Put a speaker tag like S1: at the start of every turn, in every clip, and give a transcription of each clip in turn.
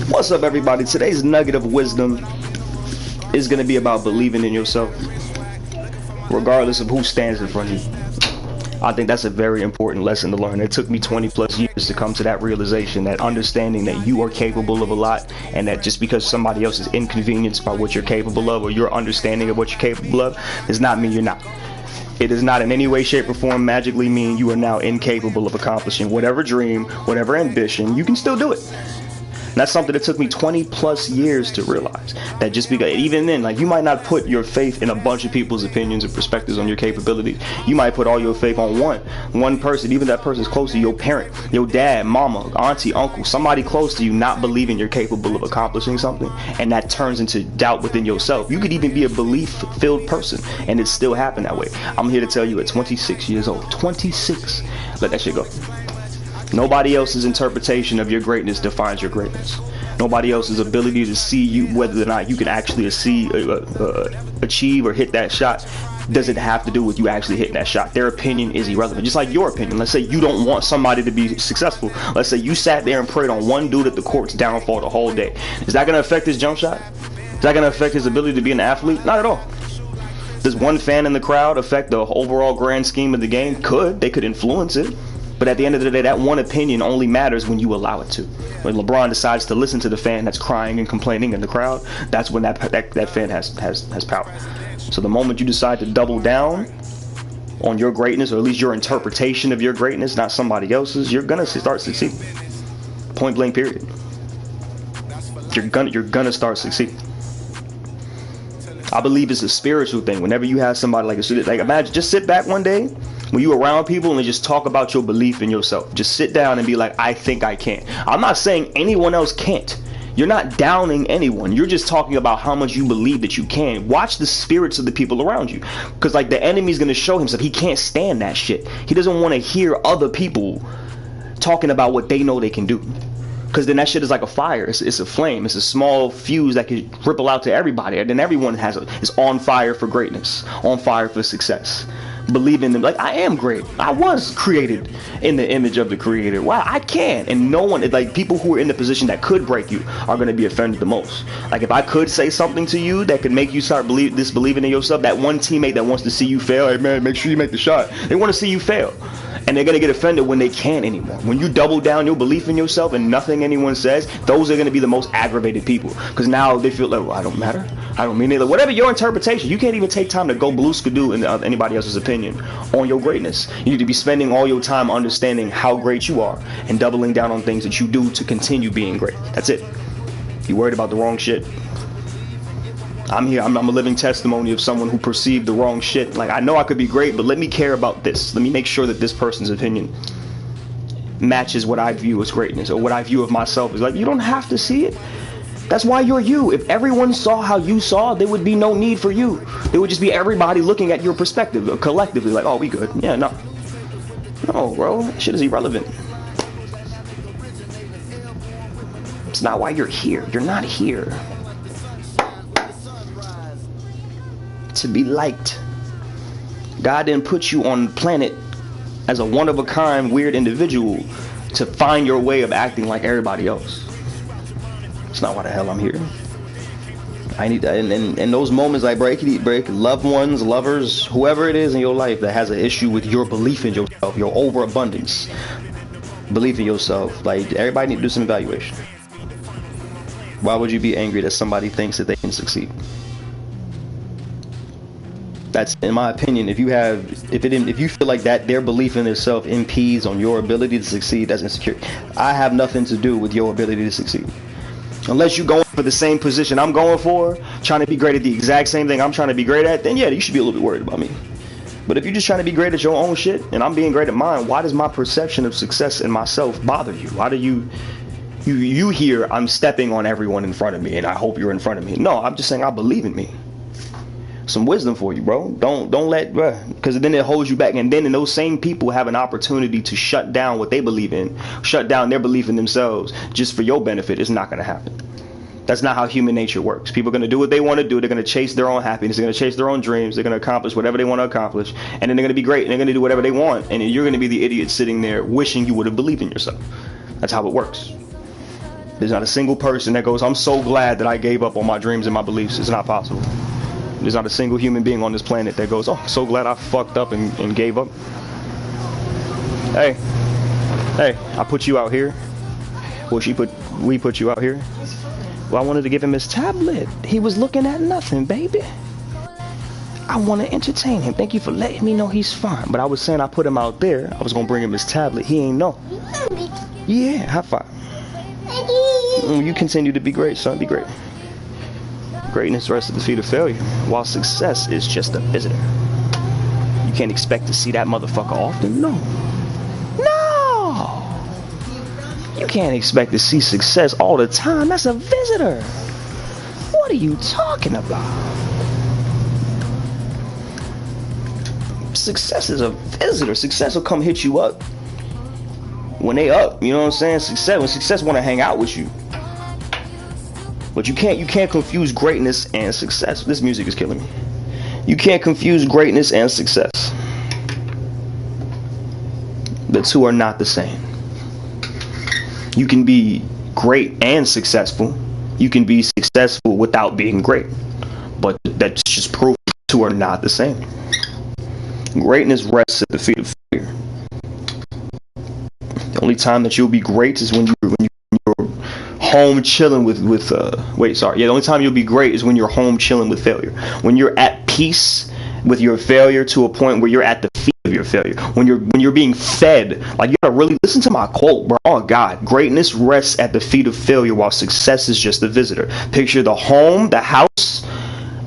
S1: What's up, everybody? Today's nugget of wisdom is going to be about believing in yourself, regardless of who stands in front of you. I think that's a very important lesson to learn. It took me 20 plus years to come to that realization, that understanding that you are capable of a lot, and that just because somebody else is inconvenienced by what you're capable of or your understanding of what you're capable of does not mean you're not. It does not in any way, shape, or form magically mean you are now incapable of accomplishing whatever dream, whatever ambition. You can still do it. And that's something that took me 20 plus years to realize. That just because, even then, like, you might not put your faith in a bunch of people's opinions and perspectives on your capabilities. You might put all your faith on one person, even that person's close to you, your parent, your dad, mama, auntie, uncle, somebody close to you not believing you're capable of accomplishing something, and that turns into doubt within yourself. You could even be a belief-filled person, and it still happen that way. I'm here to tell you at 26 years old, 26, let that shit go. Nobody else's interpretation of your greatness defines your greatness. Nobody else's ability to see you, whether or not you can actually achieve or hit that shot, doesn't have to do with you actually hitting that shot. Their opinion is irrelevant. Just like your opinion. Let's say you don't want somebody to be successful. Let's say you sat there and prayed on one dude at the court's downfall the whole day. Is that going to affect his jump shot? Is that going to affect his ability to be an athlete? Not at all. Does one fan in the crowd affect the overall grand scheme of the game? Could. They could influence it. But at the end of the day, that one opinion only matters when you allow it to. When LeBron decides to listen to the fan that's crying and complaining in the crowd, that's when that fan has power. So the moment you decide to double down on your greatness, or at least your interpretation of your greatness, not somebody else's, you're gonna start succeeding. Point blank, period. You're gonna start succeeding. I believe it's a spiritual thing. Whenever you have somebody like imagine, just sit back one day when you around people and just talk about your belief in yourself. Just sit down and be like, I think I can. I'm not saying anyone else can't. You're not downing anyone. You're just talking about how much you believe that you can. Watch the spirits of the people around you. Because like the enemy's going to show himself. He can't stand that shit. He doesn't want to hear other people talking about what they know they can do. Because then that shit is like a fire. It's a flame. It's a small fuse that can ripple out to everybody. And then everyone is on fire for greatness. On fire for success. Believe in them. Like, I am great. I was created in the image of the creator. Wow, I can. And no one, like, people who are in the position that could break you are going to be offended the most. Like, if I could say something to you that could make you start disbelieving in yourself, that one teammate that wants to see you fail, hey man, make sure you make the shot. They want to see you fail. And they're going to get offended when they can't anymore. When you double down your belief in yourself and nothing anyone says, those are going to be the most aggravated people. Because now they feel like, well, I don't matter. I don't mean it. Like, whatever your interpretation, you can't even take time to go blue skidoo in anybody else's opinion on your greatness. You need to be spending all your time understanding how great you are and doubling down on things that you do to continue being great. That's it. You worried about the wrong shit. I'm here. I'm a living testimony of someone who perceived the wrong shit. Like, I know I could be great, but let me care about this. Let me make sure that this person's opinion matches what I view as greatness, or what I view of myself. Is like, you don't have to see it. That's why you're you. If everyone saw how you saw, there would be no need for you. There would just be everybody looking at your perspective collectively, like, oh, we good. Yeah, no, bro, that shit is irrelevant. It's not why you're here. You're not here to be liked. God didn't put you on the planet as a one-of-a-kind weird individual to find your way of acting like everybody else. It's not why the hell I'm here. I need that. And those moments, like, break loved ones, lovers, whoever it is in your life that has an issue with your belief in yourself, your overabundance belief in yourself, like, everybody need to do some evaluation. Why would you be angry that somebody thinks that they can succeed? That's, in my opinion, if you feel like that their belief in itself impedes on your ability to succeed, that's insecurity. I have nothing to do with your ability to succeed. Unless you're going for the same position I'm going for, trying to be great at the exact same thing I'm trying to be great at, then yeah, you should be a little bit worried about me. But if you're just trying to be great at your own shit and I'm being great at mine, why does my perception of success in myself bother you? Why do you hear I'm stepping on everyone in front of me and I hope you're in front of me? No, I'm just saying I believe in me. Some wisdom for you, bro. Don't let, because then it holds you back. And then those same people have an opportunity to shut down what they believe in, shut down their belief in themselves just for your benefit. It's not going to happen. That's not how human nature works. People are going to do what they want to do. They're going to chase their own happiness. They're going to chase their own dreams. They're going to accomplish whatever they want to accomplish. And then they're going to be great. And they're going to do whatever they want. And you're going to be the idiot sitting there wishing you would have believed in yourself. That's how it works. There's not a single person that goes, I'm so glad that I gave up on my dreams and my beliefs. It's not possible. There's not a single human being on this planet that goes, oh, so glad I fucked up and gave up. Hey, I put you out here. Well, we put you out here. Well, I wanted to give him his tablet. He was looking at nothing, baby. I want to entertain him. Thank you for letting me know he's fine. But I was saying I put him out there. I was going to bring him his tablet. He ain't know. Yeah, high five. You continue to be great, son. Be great. Greatness rests at the feet of failure, while success is just a visitor. You can't expect to see that motherfucker often. No. You can't expect to see success all the time. That's a visitor. What are you talking about? Success is a visitor. Success will come hit you up when they up. You know what I'm saying? When success want to hang out with you. But you can't confuse greatness and success. This music is killing me. You can't confuse greatness and success. The two are not the same. You can be great and successful. You can be successful without being great. But that's just proof the two are not the same. Greatness rests at the feet of failure. The only time that you'll be great is when you're home chilling with the only time you'll be great is when you're home chilling with failure. When you're at peace with your failure to a point where you're at the feet of your failure. When you're being fed, like, you gotta really listen to my quote, bro. Oh God, greatness rests at the feet of failure, while success is just a visitor. Picture the house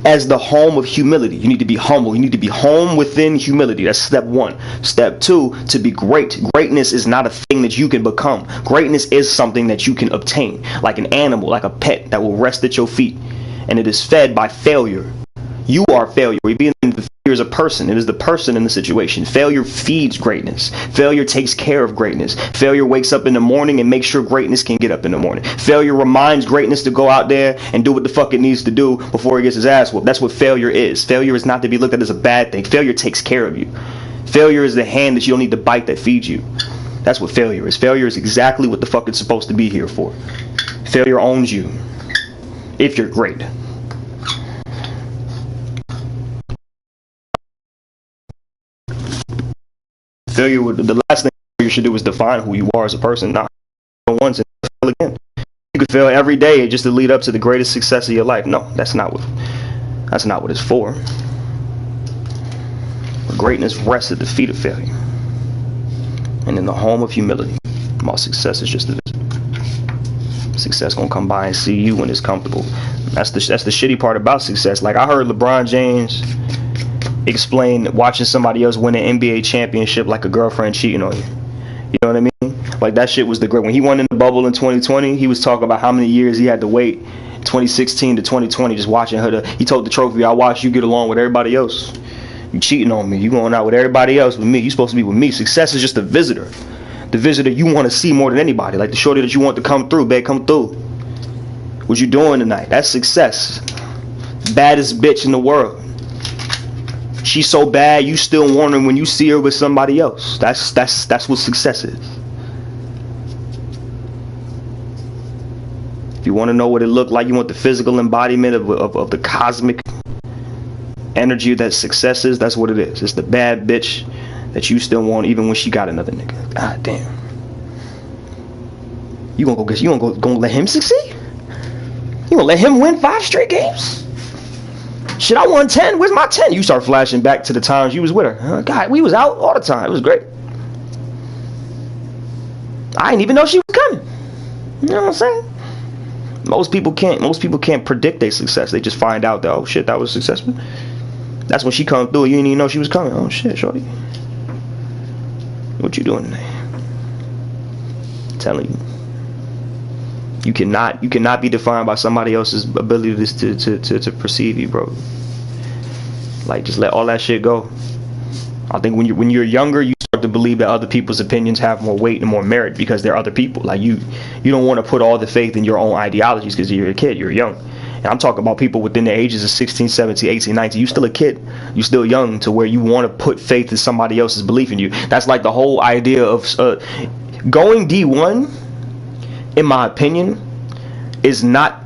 S1: as the home of humility. You need to be humble. You need to be home within humility. That's step one. Step two, to be great. Greatness is not a thing that you can become. Greatness is something that you can obtain, like an animal, like a pet that will rest at your feet, and it is fed by failure. You are failure. Failure is a person. It is the person in the situation. Failure feeds greatness. Failure takes care of greatness. Failure wakes up in the morning and makes sure greatness can get up in the morning. Failure reminds greatness to go out there and do what the fuck it needs to do before he gets his ass whooped. That's what failure is. Failure is not to be looked at as a bad thing. Failure takes care of you. Failure is the hand that you don't need to bite that feeds you. That's what failure is. Failure is exactly what the fuck it's supposed to be here for. Failure owns you if you're great. The last thing you should do is define who you are as a person, not once and fail again. You could fail every day just to lead up to the greatest success of your life. No, that's not what it's for. But greatness rests at the feet of failure and in the home of humility, while success is just a visitor. Success gonna come by and see you when it's comfortable. That's the shitty part about success. Like, I heard LeBron James explain watching somebody else win an NBA championship like a girlfriend cheating on you. You know what I mean? Like, that shit was the great. When he won in the bubble in 2020, he was talking about how many years he had to wait, 2016 to 2020, just watching her. He told the trophy, I watched you get along with everybody else. You cheating on me. You going out with everybody else with me. You supposed to be with me. Success is just a visitor. The visitor you want to see more than anybody. Like the shorty that you want to come through, babe, come through. What you doing tonight? That's success. Baddest bitch in the world. She's so bad you still want her when you see her with somebody else. That's what success is. If you want to know what it looked like, you want the physical embodiment of the cosmic energy that success is, that's what it is. It's the bad bitch that you still want even when she got another nigga. God damn. You gonna let him succeed? You gonna let him win 5 straight games? Shit, I won 10. Where's my 10? You start flashing back to the times you was with her. God, we was out all the time. It was great. I didn't even know she was coming. You know what I'm saying? Most people can't predict their success. They just find out that, oh shit, that was successful. That's when she come through. You didn't even know she was coming. Oh shit, shorty. What you doing today? I'm telling you. You cannot be defined by somebody else's ability to perceive you, bro. Like, just let all that shit go. I think when you're younger, you start start to believe that other people's opinions have more weight and more merit because they're other people. Like you don't want to put all the faith in your own ideologies because you're a kid, you're young. And I'm talking about people within the ages of 16, 17, 18, 19. You're still a kid. You're still young to where you want to put faith in somebody else's belief in you. That's like the whole idea of going D1, in my opinion, is not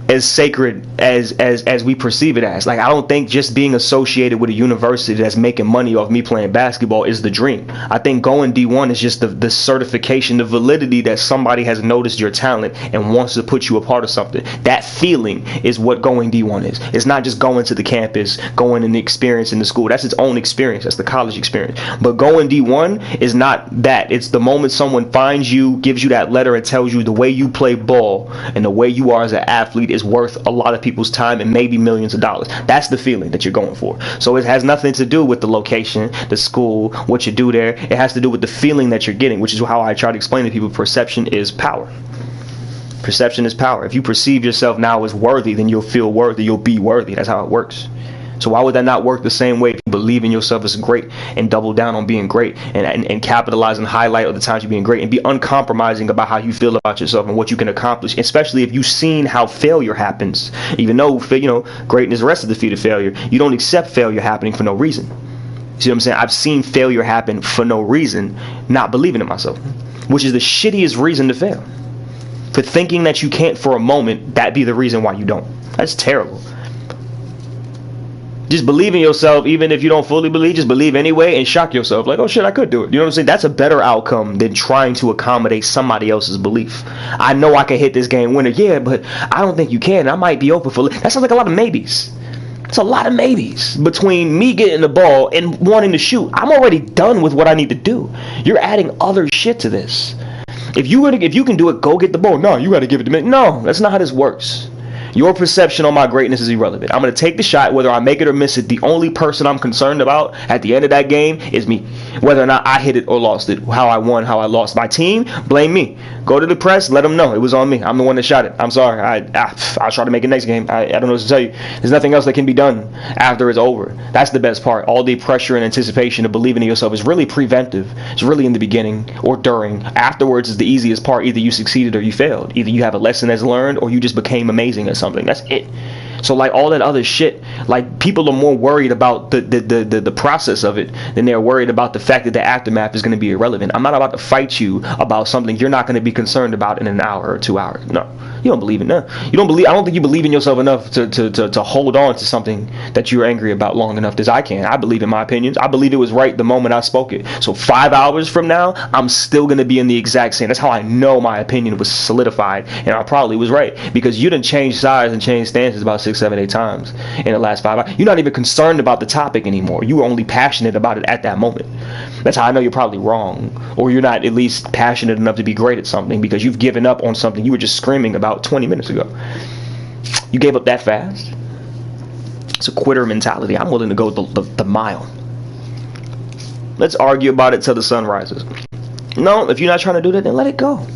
S1: as sacred as we perceive it as. Like, I don't think just being associated with a university that's making money off me playing basketball is the dream. I think going D1 is just the certification, the validity that somebody has noticed your talent and wants to put you a part of something. That feeling is what going D1 is. It's not just going to the campus, going and experiencing the school. That's its own experience. That's the college experience. But going D1 is not that. It's the moment someone finds you, gives you that letter, and tells you the way you play ball and the way you are as an athlete is worth a lot of people's time and maybe millions of dollars. That's the feeling that you're going for. So it has nothing to do with the location, the school, what you do there. It has to do with the feeling that you're getting, which is how I try to explain to people perception is power. Perception is power. If you perceive yourself now as worthy, then you'll feel worthy, you'll be worthy. That's how it works. So why would that not work the same way if you believe in yourself as great and double down on being great and capitalize and highlight all the times you're being great and be uncompromising about how you feel about yourself and what you can accomplish, especially if you've seen how failure happens. Even though, greatness rests at the feet of failure, you don't accept failure happening for no reason. See what I'm saying? I've seen failure happen for no reason, not believing in myself, which is the shittiest reason to fail. For thinking that you can't for a moment, that be the reason why you don't. That's terrible. Just believe in yourself, even if you don't fully believe, just believe anyway and shock yourself. Like, oh shit, I could do it. You know what I'm saying? That's a better outcome than trying to accommodate somebody else's belief. I know I can hit this game winner. Yeah, but I don't think you can. I might be open for it. That sounds like a lot of maybes. It's a lot of maybes between me getting the ball and wanting to shoot. I'm already done with what I need to do. You're adding other shit to this. If you can do it, go get the ball. No, you got to give it to me. No, that's not how this works. Your perception on my greatness is irrelevant. I'm going to take the shot, whether I make it or miss it. The only person I'm concerned about at the end of that game is me. Whether or not I hit it or lost it. How I won, how I lost. My team, blame me. Go to the press, let them know it was on me. I'm the one that shot it. I'm sorry. I'll try to make it next game. I don't know what to tell you. There's nothing else that can be done after it's over. That's the best part. All the pressure and anticipation of believing in yourself is really preventive. It's really in the beginning or during. Afterwards is the easiest part. Either you succeeded or you failed. Either you have a lesson that's learned or you just became amazing at something. That's it. So like all that other shit, like people are more worried about the process of it than they're worried about the fact that the aftermath is going to be irrelevant. I'm not about to fight you about something you're not going to be concerned about in an hour or 2 hours. No, you don't believe it. No, you don't believe. I don't think you believe in yourself enough to hold on to something that you're angry about long enough as I can. I believe in my opinions. I believe it was right the moment I spoke it. So 5 hours from now, I'm still going to be in the exact same. That's how I know my opinion was solidified and I probably was right, because you done changed sides and changed stances about 6, 7, 8 times in the last 5 hours. You're not even concerned about the topic anymore. You were only passionate about it at that moment. That's how I know you're probably wrong, or you're not at least passionate enough to be great at something, because you've given up on something you were just screaming about 20 minutes ago. You gave up that fast? It's a quitter mentality. I'm willing to go the mile. Let's argue about it till the sun rises. No, if you're not trying to do that, then let it go.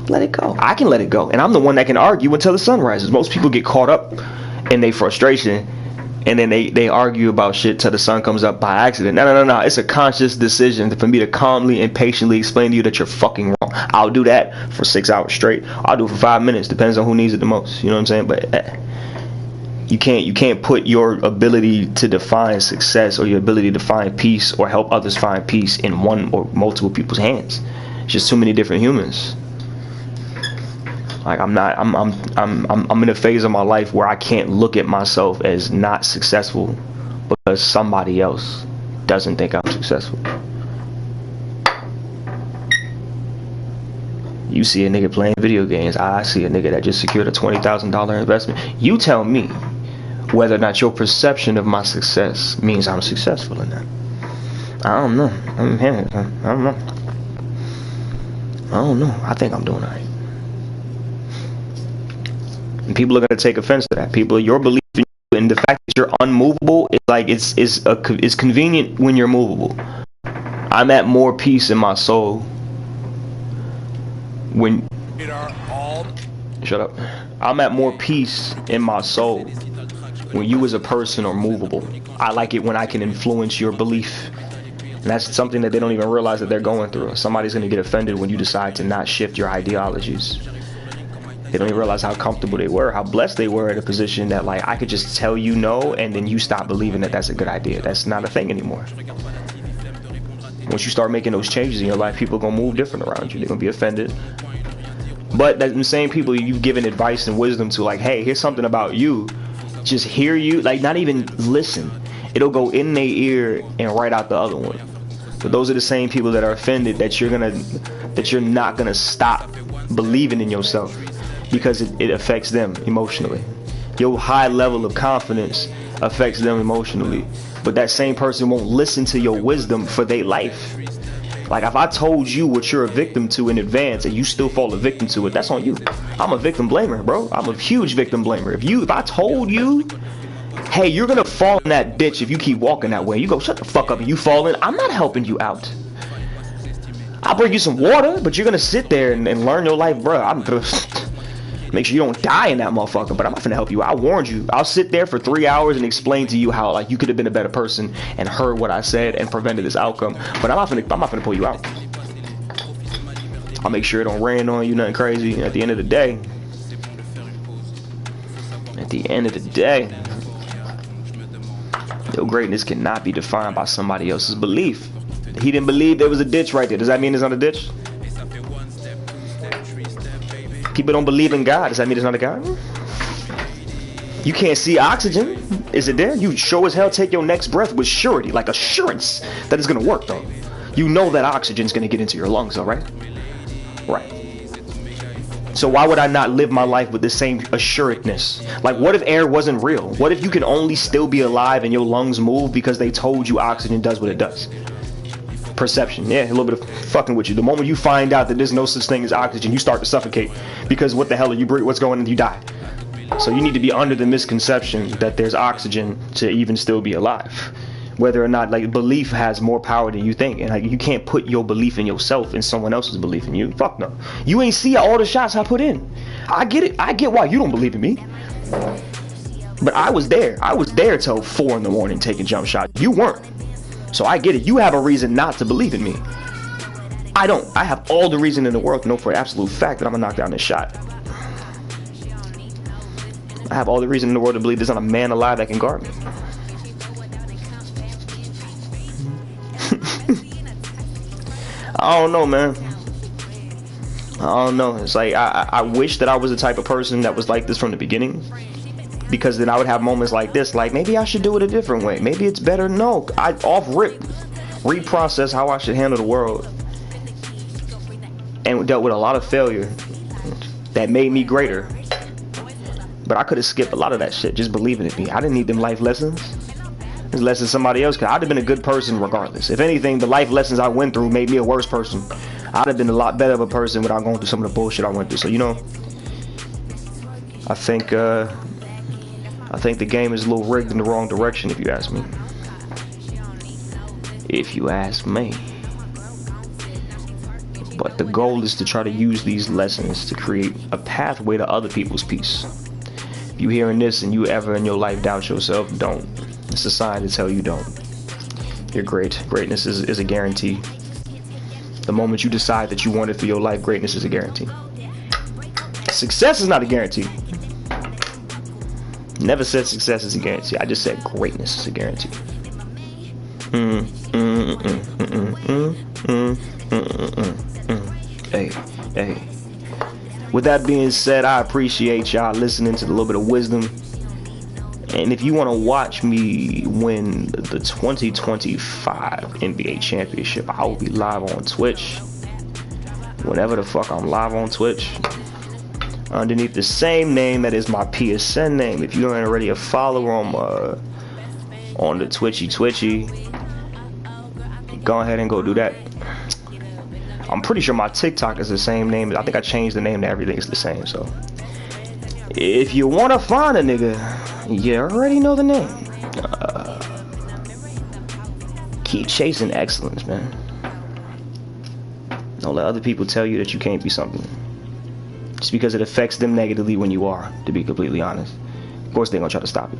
S1: Let it go. I can let it go, and I'm the one that can argue until the sun rises. Most people get caught up in their frustration, and then they argue about shit till the sun comes up by accident. No. It's a conscious decision for me to calmly and patiently explain to you that you're fucking wrong. I'll do that for 6 hours straight. I'll do it for 5 minutes. Depends on who needs it the most. You know what I'm saying? But you can't put your ability to define success or your ability to find peace or help others find peace in one or multiple people's hands. It's just too many different humans. Like I'm in a phase of my life where I can't look at myself as not successful because somebody else doesn't think I'm successful. You see a nigga playing video games. I see a nigga that just secured a $20,000 investment. You tell me whether or not your perception of my success means I'm successful in that. I don't know. I don't know. I think I'm doing all right. And people are going to take offense to that. Your belief in you and the fact that you're unmovable is like it's convenient when you're movable. I'm at more peace in my soul when shut up. I'm at more peace in my soul when you as a person are movable. I like it when I can influence your belief And that's something that they don't even realize that they're going through. Somebody's going to get offended when you decide to not shift your ideologies. They don't even realize how comfortable they were, how blessed they were in a position that, like, I could just tell you no, and then you stop believing that that's a good idea. That's not a thing anymore. Once you start making those changes in your life, people are going to move different around you. They're going to be offended. But the same people you've given advice and wisdom to, like, hey, here's something about you. Just hear you, like, not even listen. It'll go in their ear and right out the other one. But those are the same people that are offended that you're not gonna stop believing in yourself, because it affects them emotionally. Your high level of confidence affects them emotionally. But that same person won't listen to your wisdom for their life. Like, if I told you what you're a victim to in advance and you still fall a victim to it, that's on you. I'm a victim blamer, bro. I'm a huge victim blamer. If I told you, hey, you're gonna fall in that ditch if you keep walking that way, you go, shut the fuck up, and you fall in, I'm not helping you out. I'll bring you some water, but you're gonna sit there and learn your life, bro. I'm gonna make sure you don't die in that motherfucker, but I'm not gonna help you. I warned you. I'll sit there for 3 hours and explain to you how, like, you could have been a better person and heard what I said and prevented this outcome, but I'm not gonna pull you out. I'll make sure it don't rain on you, nothing crazy. At the end of the day, your greatness cannot be defined by somebody else's belief. He didn't believe there was a ditch right there. Does that mean there's not a ditch? People don't believe in God. Does that mean there's not a God? You can't see oxygen. Is it there? You sure as hell take your next breath with surety, like assurance that it's going to work, though. You know that oxygen's going to get into your lungs, all right? Right. So why would I not live my life with the same assuredness? Like, what if air wasn't real? What if you can only still be alive and your lungs move because they told you oxygen does what it does? Perception. Yeah, a little bit of fucking with you. The moment you find out that there's no such thing as oxygen, you start to suffocate, because what the hell are you breathing? What's going on? You die. So you need to be under the misconception that there's oxygen to even still be alive. Whether or not, like, belief has more power than you think, and like, you can't put your belief in yourself and someone else's belief in you. Fuck no. You ain't see all the shots I put in. I get it. I get why you don't believe in me. But I was there. I was there till 4 in the morning taking jump shots. You weren't. So I get it. You have a reason not to believe in me. I don't. I have all the reason in the world to know for an absolute fact that I'm gonna knock down this shot. I have all the reason in the world to believe there's not a man alive that can guard me. I don't know, man. I don't know. It's like I wish that I was the type of person that was like this from the beginning, because then I would have moments like this, like, maybe I should do it a different way. Maybe it's better. No, I off rip reprocess how I should handle the world, and dealt with a lot of failure that made me greater. But I could have skipped a lot of that shit just believing in me. I didn't need them life lessons. There's lessons somebody else could. I'd have been a good person regardless. If anything, the life lessons I went through made me a worse person. I'd have been a lot better of a person without going through some of the bullshit I went through. So, you know, I think the game is a little rigged in the wrong direction, if you ask me. If you ask me. But the goal is to try to use these lessons to create a pathway to other people's peace. If you hearing this and you ever in your life doubt yourself, don't. It's a sign to tell you don't. You're great. Greatness is a guarantee. The moment you decide that you want it for your life, greatness is a guarantee. Success is not a guarantee. Never said success is a guarantee. I just said greatness is a guarantee. Hey. With that being said, I appreciate y'all listening to the little bit of wisdom. And if you want to watch me win the 2025 NBA championship, I will be live on Twitch. Whenever the fuck I'm live on Twitch. Underneath the same name that is my PSN name. If you aren't already a follower on the Twitchy, go ahead and go do that. I'm pretty sure my TikTok is the same name. I think I changed the name to everything. It's the same. So if you want to find a nigga, you already know the name. Keep chasing excellence, man. Don't let other people tell you that you can't be something just because it affects them negatively when you are, to be completely honest. Of course they're gonna try to stop it.